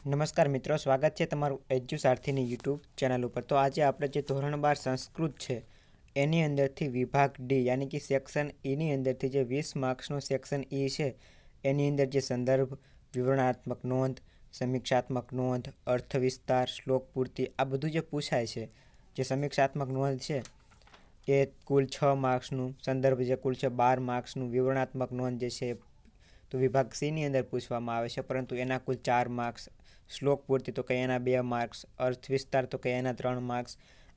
નમસ્કાર મિત્રો, સ્વાગત છે તમારું એજ્યુસારથીની યુટ્યુબ ચેનલ ઉપર। તો આજે આપણે જે ધોરણ 12 સંસ્કૃત છે એની અંદરથી વિભાગ ડી યાની કે સેક્શન ઈની અંદરથી જે 20 માર્ક્સનો સેક્શન ઈ છે એની અંદર જે સંદર્ભ, વિવરણાત્મક નોંધ, સમીક્ષાત્મક નોંધ, અર્થ વિસ્તાર, શ્લોક પૂર્તિ આ બધું જે પૂછાય છે, જે સમીક્ષાત્મક નોંધ છે એ કુલ 6 માર્ક્સનું, સંદર્ભ જે કુલ છે 12 માર્ક્સનું, વિવરણાત્મક નોંધ જે છે તો વિભાગ સીની અંદર પૂછવામાં આવે છે પરંતુ એના કુલ 4 માર્ક્સ, શ્લોક પૂર્તિ તો કે એના 2 માર્ક્સ, અર્થ વિસ્તાર તો કે એના 3 માર્ક્સ,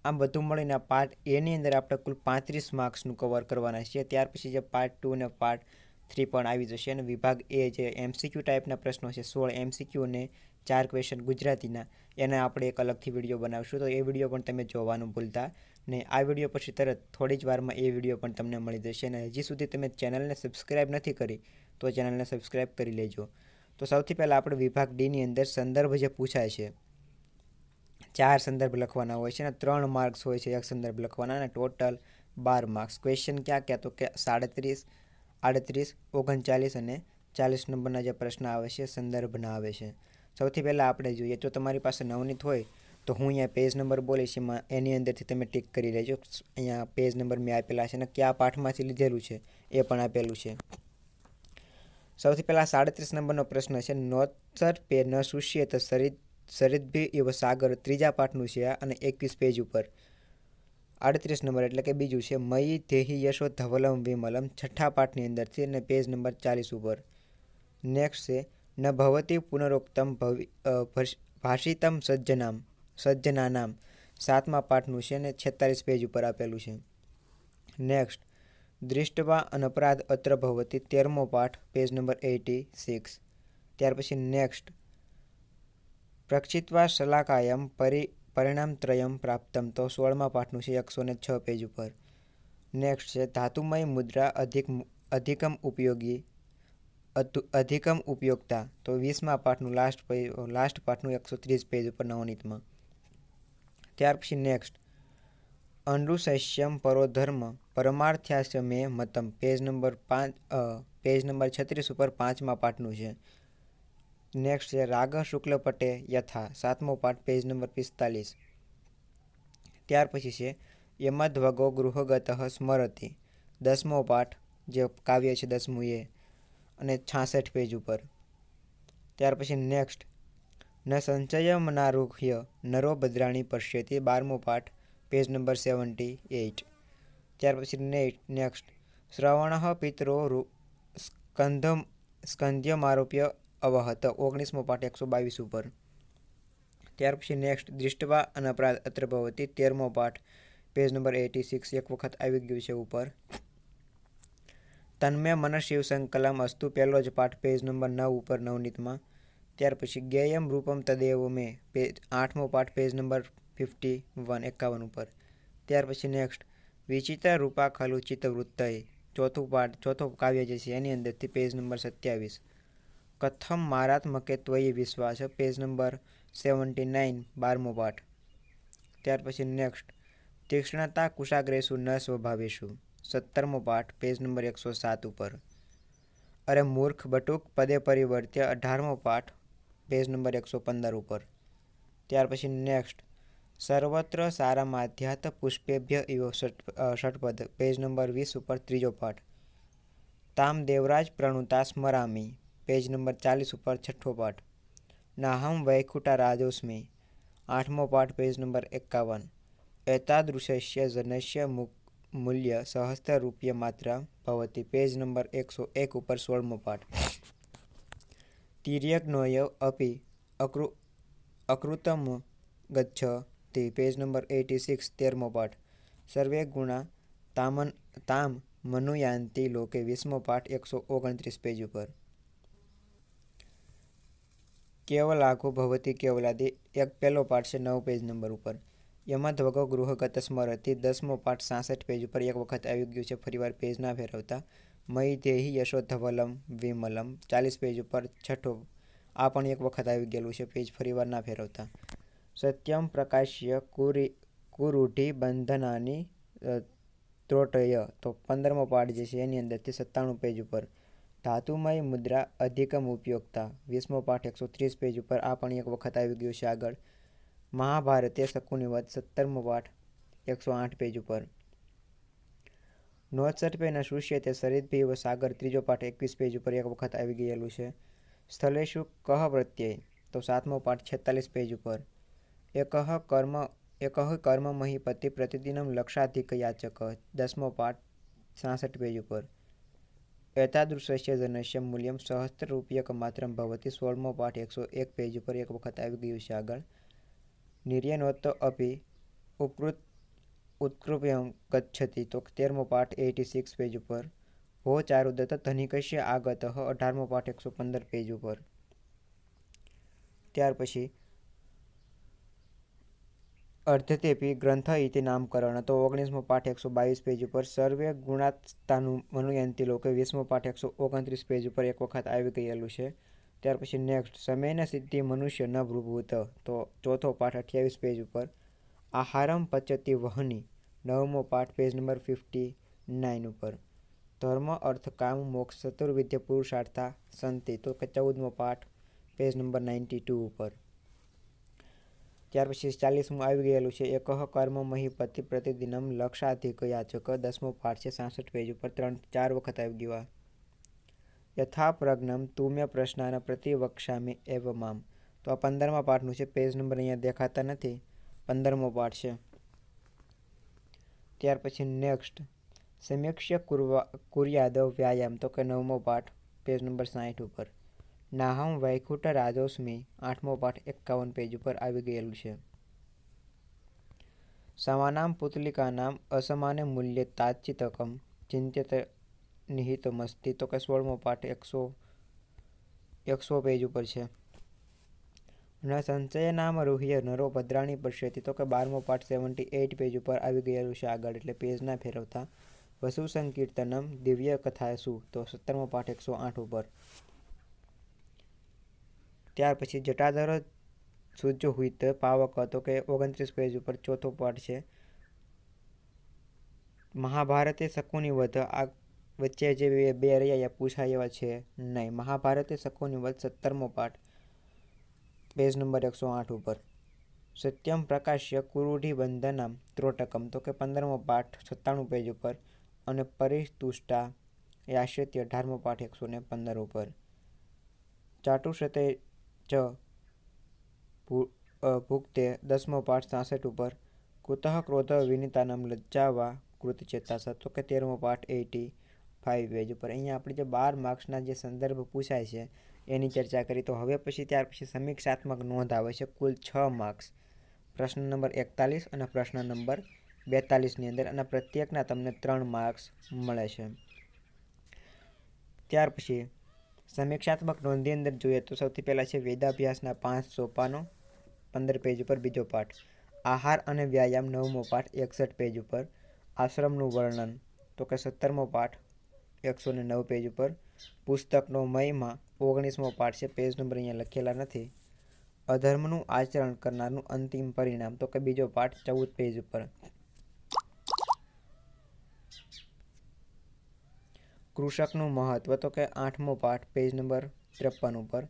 આમ બધું મળીને પાર્ટ એની અંદર આપણે કુલ 35 માર્ક્સનું કવર કરવાના છે। ત્યાર પછી જે પાર્ટ 2 અને પાર્ટ 3 પણ આવી જશે અને વિભાગ એ જે એમસીક્યુ ટાઈપના પ્રશ્નો છે 16 એમસીક્યુ અને 4 ક્વેશ્ચન ગુજરાતીના એને આપણે એક અલગથી વિડીયો બનાવશું, તો એ વિડીયો પણ તમે જોવાનું ભૂલતા નહીં। આ વિડીયો પછી તરત થોડી જ વારમાં એ વિડીયો પણ તમને મળી જશે અને હજી સુધી તમે ચેનલને સબસ્ક્રાઈબ નથી કરી તો ચેનલને સબસ્ક્રાઈબ કરી લેજો। તો સૌથી પહેલાં આપણે વિભાગ ડીની અંદર સંદર્ભ જે પૂછાય છે 4 સંદર્ભ લખવાના હોય છે અને 3 માર્ક્સ હોય છે એક સંદર્ભ લખવાના અને ટોટલ 12 માર્ક્સ। ક્વેશ્ચન ક્યાં તો કે 37, 38, 39 અને 40 નંબરના જે પ્રશ્ન આવે છે સંદર્ભના આવે છે। સૌથી પહેલાં આપણે જોઈએ, જો તમારી પાસે નવનીત હોય તો હું અહીંયા પેજ નંબર બોલીશ એમાં એની અંદરથી તમે ટીક કરી લેજો। અહીંયા પેજ નંબર મેં આપેલા છે અને કયા પાઠમાંથી લીધેલું છે એ પણ આપેલું છે। સૌથી પહેલાં 37 નંબરનો પ્રશ્ન છે, નોત્સર પે ન શુષ્યેત સરિદ્ભિ ઇવ સાગર, ત્રીજા પાઠનું છે અને 21 પેજ ઉપર। 38 નંબર એટલે કે બીજું છે, મયી ધેહી યશો ધવલમ વિમલમ, છઠ્ઠા પાઠની અંદરથી અને પેજ નંબર 40 ઉપર। નેક્સ્ટ છે, ન ભવતી પુનરોક્તમ ભાષિતમ સજ્જનાનામ, સાતમા પાઠનું છે અને 46 પેજ ઉપર આપેલું છે। નેક્સ્ટ, દૃષ્ટવા અનપરાધ અત્ર ભવતી, 13મો પાઠ, પેજ નંબર 86। ત્યાર પછી નેક્સ્ટ, પ્રક્ષિત્વા શલાકાયમ પરિણામત્રયમ પ્રાપ્તમ, તો 16મા પાઠનું છે 106 પેજ ઉપર। નેક્સ્ટ છે, ધાતુમય મુદ્રા અધિકમ ઉપયોગતા, તો 20મા પાઠનું લાસ્ટ પાઠનું 130 પેજ ઉપર નવનીતમાં। ત્યાર પછી નેક્સ્ટ, અનૃશસ્યમ પરોધર્મ પરમાર્થ્યાસ્ય મે મતમ, પેજ નંબર 36 ઉપર 5મા પાઠનું છે। નેક્સ્ટ છે, રાગ શુક્લ પટે યથા, 7મો પાઠ, પેજ નંબર 45। ત્યાર પછી છે, યમધ્વગો ગૃહગત સ્મરતિ, 10મો પાઠ જે કાવ્ય છે 10મું એ અને 66 પેજ ઉપર। ત્યાર પછી નેક્સ્ટ, ન સંચયમનારુહ્ય નરો ભદ્રાણી પશ્યતિ, 12મો પાઠ, પેજ નંબર 78। ત્યાર પછી નેક્સ્ટ, શ્રવણ પિતરો સ્કંધ્યમારોપ્ય અવહત, 19મો પાઠ 122 ઉપર। ત્યાર પછી નેક્સ્ટ, દૃષ્ટવા અનપરાધ અત્ર ભવતી, 13મો પાઠ, પેજ નંબર 86 એક વખત આવી ગયું છે ઉપર। તન્મે મન શિવ સંકલમ અસ્તુ, પહેલો જ પાઠ, પેજ નંબર 9 ઉપર નવનીતમાં। ત્યાર પછી જ્ઞેયમ રૂપમ તદેવ મે, 8મો પાઠ, પેજ નંબર 51 ઉપર। ત્યાર પછી નેક્સ્ટ, વિચિત્ર રૂપા ખલુ ચિત્તવૃત્તય, ચોથો કાવ્ય જે છે એની અંદરથી પેજ નંબર 27। કથમ મારાત્મકે ત્વયી વિશ્વાસ, પેજ નંબર 79 12મો પાઠ। ત્યાર પછી નેક્સ્ટ, તીક્ષ્ણતા કુશાગ્રેષુ ન સ્વભાવેષુ, 17મો પાઠ, પેજ નંબર 107 ઉપર। અરે મૂર્ખ બટુક પદે પરિવર્ત્ય, 18મો પાઠ, પેજ નંબર 115 ઉપર। ત્યાર પછી નેક્સ્ટ, સર્વત્ર સારમાધ્યાત પુષ્પેભ્ય ઇવ ષટપદ, પેજ નંબર 20 ઉપર, ત્રીજો પાઠ। તામ દેવરાજ પ્રણુતા સ્મરામી, પેજ નંબર 40 ઉપર, છઠ્ઠો પાઠ। નાહમ વૈકુંઠા રાજોસ્મી, 8મો પાઠ, પેજ નંબર 51। એતાદૃશસ્ય જનસ્ય મૂલ્ય સહસ્ત્ર રૂપ્ય માત્ર ભવતી, પેજ નંબર 101 ઉપર, 16મો પાઠ। તિર્યગ્નોય અપી અકૃતમ ગચ્છતિ, પેજ નંબર 86 13મો પાઠ। સર્વે ગુણા તામ મનુયાન્તિ લોકે, 20મો પાઠ 129 પેજ ઉપર। કેવલાઘો ભવતી કેવલાદી, એક પહેલો પાઠ છે 9 પેજ નંબર ઉપર। યમધ્વગો ગૃહગત સ્મરતિ, 10મો પાઠ 66 પેજ ઉપર એક વખત આવી ગયું છે, ફરીવાર પેજ ના ફેરવતા। મયી દેહી યશો ધવલમ વિમલમ, 40 પેજ ઉપર, છઠ્ઠો, આ પણ એક વખત આવી ગયેલું છે, પેજ ફરીવાર ના ફેરવતા। સત્યમ પ્રકાશ્ય કુરૂઢિ બંધનાની ત્રોટય, તો 15મો પાઠ જે છે એની અંદરથી 97 પેજ ઉપર। ધાતુમય મુદ્રા અધિકમ ઉપયોગતા 20મો પાઠ 130 પેજ ઉપર આ પણ એક વખત આવી ગયું છે આગળ. મહાભારતે શકુની વધ 17મો પાઠ 108 પેજ ઉપર. નોત્સર્પેન શુષ્યતે સરિદ્ભિવ સાગર 3જો પાઠ 21 પેજ ઉપર એક વખત આવી ગયેલું છે. સ્થલેષુ કહ પ્રત્યય તો 7મો પાઠ 46 પેજ ઉપર. એકહ કર્મ મહીપતિ પ્રતિદિનમ લક્ષાધિક યાચક 10મો પાઠ 66 પેજ ઉપર. એતાદૃશસ્ય ધનસ્ય મૂલ્યમ સહસ્ત્ર રૂપ્યક માત્રમ ભવતી 16મો પાઠ 101 પેજ ઉપર એક વખત આવી ગયું છે આગળ. નિર્યનોત્ત અપી ઉત્કૃપ્યમ ગચ્છતિ તો 13મો પાઠ 86 પેજ ઉપર. ભો ચારુદત્ત ધનિકસ્ય આગત 18મો પાઠ 115 પેજ ઉપર. ત્યાર પછી અર્ધતેપી ગ્રંથ ઇતિ નામકરણ તો 19મો પાઠ 122 પેજ ઉપર. સર્વે ગુણાત્સ્તાનું મનુયંતી લોકે 20મો પાઠ 129 પેજ ઉપર એક વખત આવી ગયેલું છે. ત્યાર પછી નેક્સ્ટ સમયના સિદ્ધિ મનુષ્ય ન ભૂભૂત તો 4થો પાઠ 28 પેજ ઉપર. આહારમ પચતી વહની 9મો પાઠ પેજ નંબર 59 ઉપર. ધર્મ અર્થ કામ મોક્ષ ચતુર્વિધ પુરુષાર્થા સંતિ તો 14મો પાઠ પેજ નંબર 92 ઉપર. ત્યાર પછી 40મું આવી ગયેલું છે. એકહ કર્મ મહીપતિ પ્રતિદિનમ લક્ષાધિક યાચક 10મો પાઠ છે 66 પેજ ઉપર 4 વખત આવી ગયું. યથા પ્રજ્ઞમ તુમ્ય પ્રશ્નાન પ્રતિવક્ષ્યામિ એવ મામ તો આ 15મા પાઠનું છે. પેજ નંબર અહીંયા દેખાતા નથી. 15મો પાઠ છે. ત્યાર પછી નેક્સ્ટ સમીક્ષ્ય કુર્યાદ વ્યાયામ તો કે 9મો પાઠ પેજ નંબર 60 ઉપર. નાહમ વૈકુંઠ રાજોસ્મી 8મો પાઠ 51 પેજ ઉપર આવી ગયેલું છે. સમાનામ પુતલિકાનામ અસમાને મૂલ્ય તાચિતકમ ચિંત્યત નિહિતમસ્તિ તો કે 16મો પાઠ 100 પેજ ઉપર છે. ન સંચય નામ રૂહ્ય નરો ભદ્રાણી પશ્યતિ તો કે 12મો પાઠ 78 પેજ ઉપર આવી ગયેલું છે આગળ એટલે પેજ ના ફેરવતા. વસુ સંકીર્તનમ દિવ્ય કથાસુ તો 17મો પાઠ 108 ઉપર. ત્યાર પછી જટાધર શુજ્જુહિત પાવક તો કે 29 પેજ ઉપર 4થો પાઠ છે. મહાભારતે શકુની વધ આ વચ્ચે જે બે રહ્યા પૂછાય એવા છે નહીં. મહાભારતે શકુની વધ 17મો પાઠ પેજ નંબર 108 ઉપર. સત્યમ પ્રકાશ્ય કુરુઢિબંધનમ ત્રોટકમ તો કે 15મો પાઠ 97 પેજ ઉપર. અને પરિતુષ્ટા યાશ્યતિ 18મો પાઠ 115 ઉપર. ચાટુષતે ચ ભુક્તે 10મો પાઠ 66 ઉપર. કુતઃ ક્રોધ વિનિતાનમ લજ્જાવા કૃતચેતાસા તો કે 13મો પાઠ 85 પેજ ઉપર. અહીંયા આપણે જે 12 માર્ક્સના જે સંદર્ભ પૂછાય છે એની ચર્ચા કરી. તો હવે પછી ત્યાર પછી સમીક્ષાત્મક નોંધ આવે છે કુલ 6 માર્ક્સ પ્રશ્ન નંબર 41 અને પ્રશ્ન નંબર 42ની અંદર અને પ્રત્યેકના તમને 3 માર્ક્સ મળે છે. ત્યાર પછી સમીક્ષાત્મક નોંધની અંદર જોઈએ તો સૌથી પહેલાં છે વેદાભ્યાસના 5 સોપાનો 15 પેજ ઉપર બીજો પાઠ. આહાર અને વ્યાયામ 9મો પાઠ 61 પેજ ઉપર. આશ્રમનું વર્ણન તો કે 17મો પાઠ 109 પેજ ઉપર. પુસ્તકનો મહિમા 19મો પાઠ છે. પેજ નંબર અહીંયા લખેલા નથી. અધર્મનું આચરણ કરનારનું અંતિમ પરિણામ તો કે બીજો પાઠ 14 પેજ ઉપર. કૃષકનું મહત્વ તો કે 8મો પાઠ પેજ નંબર 53 ઉપર.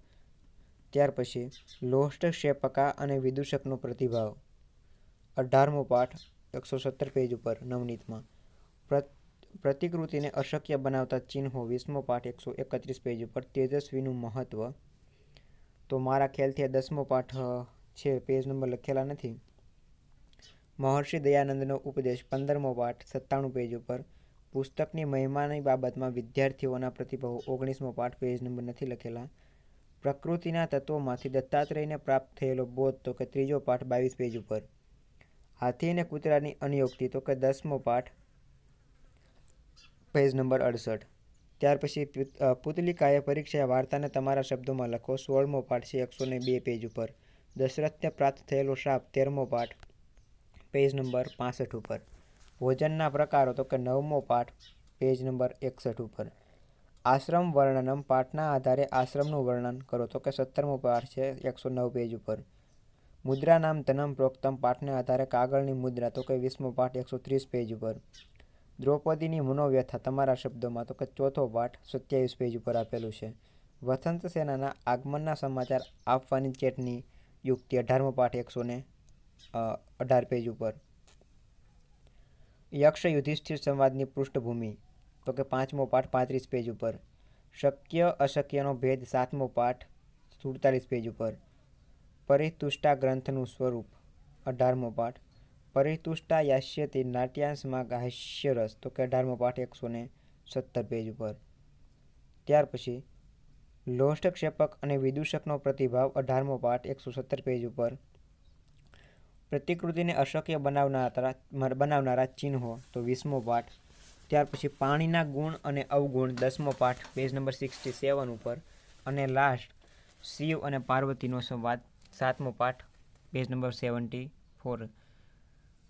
ત્યાર પછી લોષ્ટક્ષેપકા અને વિદૂષકનો પ્રતિભાવ 18મો પાઠ 117 પેજ ઉપર નવનીતમાં. પ્રતિકૃતિને અશક્ય બનાવતા ચિહ્નો 20મો પાઠ 131 પેજ ઉપર. તેજસ્વીનું મહત્વ તો મારા ખ્યાલથી આ 10મો પાઠ છે. પેજ નંબર લખેલા નથી. મહર્ષિ દયાનંદનો ઉપદેશ 15મો પાઠ 97 પેજ ઉપર. પુસ્તકની મહિમાની બાબતમાં વિદ્યાર્થીઓના પ્રતિભાવો 19મો પાઠ પેજ નંબર નથી લખેલા. પ્રકૃતિના તત્વોમાંથી દત્તાત્રેયને પ્રાપ્ત થયેલો બોધ તો કે 3જો પાઠ 22 પેજ ઉપર. હાથી અને કૂતરાની અનિયોક્તિ તો કે 10મો પાઠ પેજ નંબર 68. ત્યાર પછી પુતલિકાએ પરીક્ષા વાર્તાને તમારા શબ્દોમાં લખો 16મો પાઠ છે 102 પેજ ઉપર. દશરથને પ્રાપ્ત થયેલો શાપ 13મો પાઠ પેજ નંબર 65 ઉપર. ભોજનના પ્રકારો તો કે 9મો પાઠ પેજ નંબર 61 ઉપર. આશ્રમ વર્ણનમ પાઠના આધારે આશ્રમનું વર્ણન કરો તો કે 17મો પાઠ છે 109 પેજ ઉપર. મુદ્રા નામ ધનમ પ્રોક્તમ પાઠને આધારે કાગળની મુદ્રા તો કે 20મો પાઠ 130 પેજ ઉપર. દ્રૌપદીની મનોવ્યથા તમારા શબ્દોમાં, તો કે ચોથો પાઠ 27 પેજ ઉપર આપેલું છે. વસંત સેનાના આગમનના સમાચાર આપવાની ચેટની યુક્તિ 18મો પાઠ 118 પેજ ઉપર. યક્ષ યુધિષ્ઠિર સંવાદની પૃષ્ઠભૂમિ, તો કે 5મો પાઠ 35 પેજ ઉપર. શક્ય અશક્યનો ભેદ 7મો પાઠ 47 પેજ ઉપર. પરિતુષ્ટા ગ્રંથનું સ્વરૂપ 18મો પાઠ. પરિતુષ્ટા યાસ્યતિ નાટ્યાંશમાં હાસ્યરસ, તો કે 18મો પાઠ 117 પેજ ઉપર. ત્યાર પછી લોષ્ટક્ષેપક અને વિદૂષકનો પ્રતિભાવ 18મો પાઠ 117 પેજ ઉપર. પ્રતિકૃતિને અશક્ય બનાવનારા ચિહ્નો, તો 20મો પાઠ. ત્યાર પછી પાણીના ગુણ અને અવગુણ 10મો પાઠ પેજ નંબર 67 ઉપર. અને લાસ્ટ શિવ અને પાર્વતીનો સંવાદ 7મો પાઠ પેજ નંબર 74.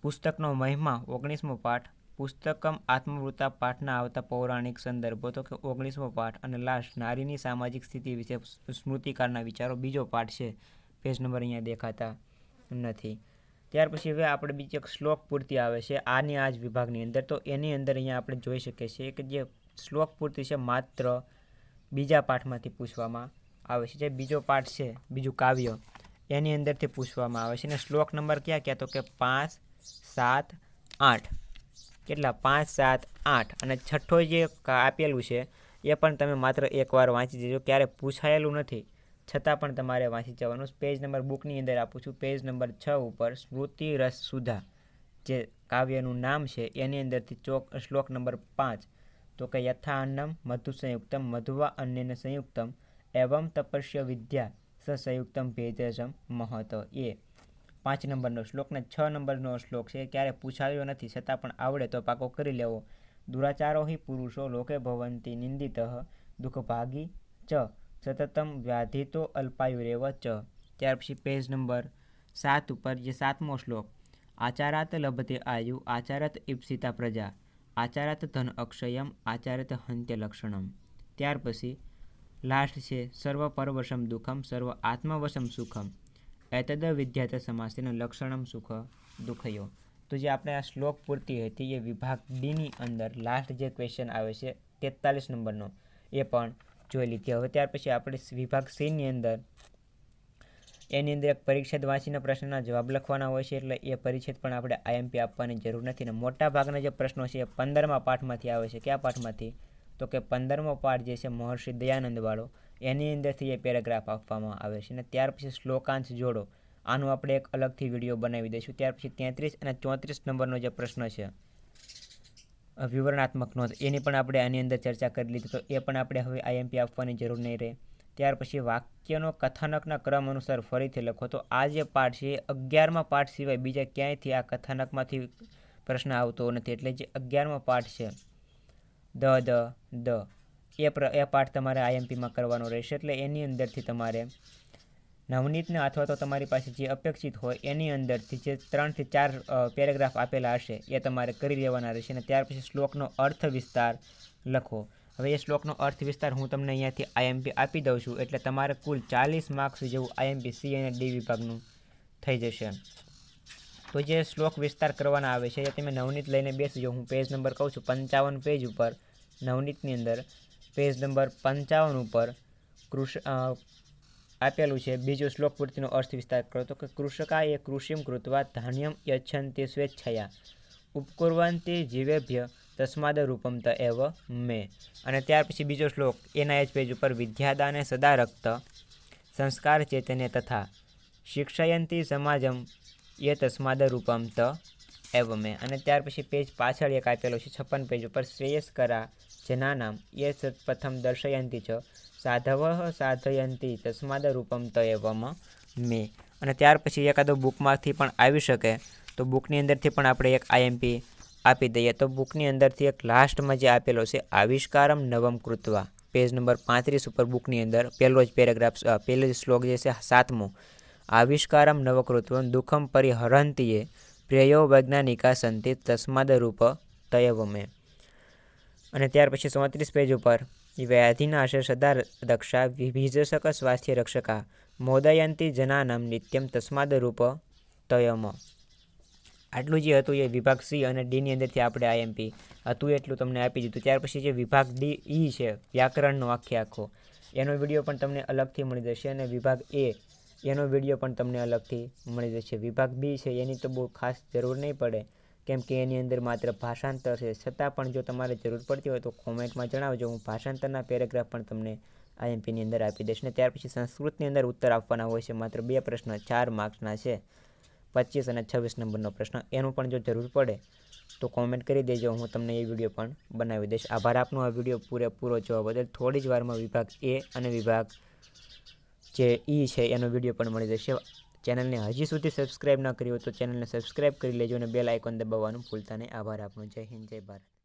પુસ્તકનો મહિમા 19મો પાઠ. પુસ્તકમ આત્મવૃત્તા પાઠના આવતા પૌરાણિક સંદર્ભો, તો કે 19મો પાઠ. અને લાસ્ટ નારીની સામાજિક સ્થિતિ વિશે સ્મૃતિકારના વિચારો, બીજો પાઠ છે. પેજ નંબર અહીંયા દેખાતા નથી. ત્યાર પછી હવે આપણે બીજી એક શ્લોક પૂર્તિ આવે છે આની આ જ વિભાગની અંદર. તો એની અંદર અહીંયા આપણે જોઈ શકીએ છીએ કે જે શ્લોક પૂર્તિ છે માત્ર બીજા પાઠમાંથી પૂછવામાં આવે છે. જે બીજો પાઠ છે, બીજું કાવ્ય, એની અંદરથી પૂછવામાં આવે છે. અને શ્લોક નંબર ક્યાં ક્યાં, તો કે 5, 7, 8. કેટલા? 5, 7, 8. અને છઠ્ઠો જે આપેલું છે એ પણ તમે માત્ર એકવાર વાંચી દેજો. ક્યારે પૂછાયેલું નથી છતાં પણ તમારે વાંચી જવાનું. પેજ નંબર બુકની અંદર આપું છું, પેજ નંબર 6 ઉપર સ્મૃતિ રસ સુધા જે કાવ્યનું નામ છે એની અંદરથી શ્લોક નંબર 5, તો કે યથા અન્નમ મધુ સંયુક્તમ મધુવા અન્યન સંયુક્તમ એવમ તપસ્ય વિદ્યા સંયુક્તમ ભેદજમ મહત. એ 5 નંબરનો શ્લોક ને 6 નંબરનો શ્લોક છે. ક્યારે પૂછાયો નથી છતાં પણ આવડે તો પાકો કરી લેવો. દુરાચારો હિ પુરુષો લોકે ભવંતી નિંદિતઃ દુઃખભાગી ચ સતતમ વ્યાધિતો અલ્પાયુરેવ ચ. ત્યાર પછી પેજ નંબર 7 ઉપર જે 7મો શ્લોક. આચારાત લભતે આયુ આચારત ઈપ્સિતા પ્રજા આચારત ધન અક્ષયમ આચારત હંત્ય લક્ષણમ. ત્યાર પછી લાસ્ટ છે સર્વ પરવશમ દુઃખમ સર્વ આત્મવશમ સુખમ એતદ વિદ્યાત સમાસેન લક્ષણમ સુખ દુઃખયો. તો જે આપણે આ શ્લોક પૂર્તિ હતી એ વિભાગ ડીની અંદર લાસ્ટ જે ક્વેશ્ચન આવે છે 43 નંબરનો એ પણ જોઈ લીધી. હવે ત્યાર પછી આપણે વિભાગ સીની અંદર એની અંદર એક પરિચ્છેદ વાંચીને પ્રશ્નના જવાબ લખવાના હોય છે. એટલે એ પરિચ્છેદ પણ આપણે આઈએમપી આપવાની જરૂર નથી. ને મોટા ભાગના જે પ્રશ્નો છે એ 15મા પાઠમાંથી આવે છે. કયા પાઠમાંથી? તો કે 15મો પાઠ જે છે મહર્ષિ દયાનંદ વાળો, એની અંદરથી એ પેરેગ્રાફ આપવામાં આવે છે. અને ત્યાર પછી શ્લોકાંશ જોડો, આનું આપણે એક અલગથી વિડીયો બનાવી દઈશું. ત્યાર પછી 33 અને 34 નંબરનો જે પ્રશ્ન છે વિવરણાત્મક નોંધ, એની પણ આપણે આની અંદર ચર્ચા કરી લીધી. તો એ પણ આપણે હવે આઈએમપી આપવાની જરૂર નહીં રહે. ત્યાર પછી વાક્યનો કથાનકના ક્રમ અનુસાર ફરીથી લખો. તો આ જે પાઠ છે એ 11મા પાઠ સિવાય બીજા ક્યાંયથી આ કથાનકમાંથી પ્રશ્ન આવતો નથી. એટલે જે 11મો પાઠ છે એ પાઠ તમારે આઈએમપીમાં કરવાનો રહેશે. એટલે એની અંદરથી તમારે નવનીતને અથવા તો તમારી પાસે જે અપેક્ષિત હોય એની અંદરથી જે 3 થી 4 પેરેગ્રાફ આપેલા હશે એ તમારે કરી લેવાના રહેશે. અને ત્યાર પછી શ્લોકનો અર્થ વિસ્તાર લખો. હવે એ શ્લોકનો અર્થ વિસ્તાર હું તમને અહીંયાથી આઈએમપી આપી દઉં છું. એટલે તમારે કુલ 40 માર્ક્સ જેવું આઈએમપી સી અને ડી વિભાગનું થઈ જશે. તો જે શ્લોક વિસ્તાર કરવાના આવે છે એ તમે નવનીત લઈને બેસજો. હું પેજ નંબર કહું છું 55 પેજ ઉપર નવનીતની અંદર પેજ નંબર 55 ઉપર આપેલું છે બીજો શ્લોક પૂર્તિનો અર્થ વિસ્તાર કરો. તો કે કૃષકા એ કૃષિમ કૃત્વા ધાન્યમ યચ્છન્તિ સ્વેચ્છયા ઉપકુર્વન્તિ જીવેભ્ય તસ્માદ રૂપમ ત એવ મે. અને ત્યાર પછી બીજો શ્લોક એના જ પેજ ઉપર વિદ્યાદાને સદા રક્ત સંસ્કાર ચૈતન્ય તથા શિક્ષયંતી સમાજમ એ તસ્માદ રૂપમ ત એવ મે. અને ત્યાર પછી પેજ પાછળ એક આપેલો છે 56 પેજ ઉપર શ્રેયસ્કરા જનાનામ એ પ્રથમ દર્શયંતી ચ સાધવ સાધયંતી તસ્માદ રૂપમ ત એવમ મે. અને ત્યાર પછી એકાદો બુકમાંથી પણ આવી શકે તો બુકની અંદરથી પણ આપણે એક આઈએમપી આપી દઈએ. તો બુકની અંદરથી એક લાસ્ટમાં જે આપેલો છે આવિષ્કારમ નવમ કૃત્વા પેજ નંબર 35 ઉપર બુકની અંદર પહેલો જ પેરેગ્રાફ પહેલો જ શ્લોક જે છે 7મો. આવિષ્કારમ નવકૃત્વમ દુઃખમ પરિહરંતીએ પ્રેયો વૈજ્ઞાનિકા સંતિ તસ્માદ રૂપ તયવ મે. અને ત્યાર પછી 34 પેજ ઉપર વ્યાધિનાશે સદા દક્ષા વિભીજસક સ્વાસ્થ્ય રક્ષકા મોદયંતી જનાનામ નિત્યમ તસ્માદ રૂપ તયમ. આટલું જે હતું એ વિભાગ સી અને ડીની અંદરથી આપણે આઈએમપી હતું એટલું તમને આપી દીધું. ત્યાર પછી જે વિભાગ ડી ઈ છે વ્યાકરણનો આખો એનો વિડીયો પણ તમને અલગથી મળી જશે અને વિભાગ એ એનો વિડીયો પણ તમને અલગથી મળી જશે. વિભાગ બી છે એની તો બહુ ખાસ જરૂર નહીં પડે કેમ કે એની અંદર માત્ર ભાષાંતર છે. છતાં પણ જો તમારે જરૂર પડતી હોય તો કોમેન્ટમાં જણાવજો, હું ભાષાંતરના પેરેગ્રાફ પણ તમને આઈએમપીની અંદર આપી દઈશ. ને ત્યાર પછી સંસ્કૃતની અંદર ઉત્તર આપવાના હોય છે, માત્ર 2 પ્રશ્ન 4 માર્ક્સના છે, 25 અને 26 નંબરનો પ્રશ્ન. એનું પણ જો જરૂર પડે તો કોમેન્ટ કરી દેજો, હું તમને એ વિડીયો પણ બનાવી દઈશ. આભાર આપનો આ વિડીયો પૂરેપૂરો જોવા બદલ. થોડી જ વારમાં વિભાગ એ અને વિભાગ જે ઈ છે એનો વિડીયો પણ મળી જશે. ચેનલને હજી સુધી સબસ્ક્રાઈબ ન કરી હોય તો ચેનલને સબસ્ક્રાઈબ કરી લેજો અને બેલ આઇકોન દબાવવાનું ભૂલતા નહીં. આભાર આપનો. જય હિન્દ, જય ભારત.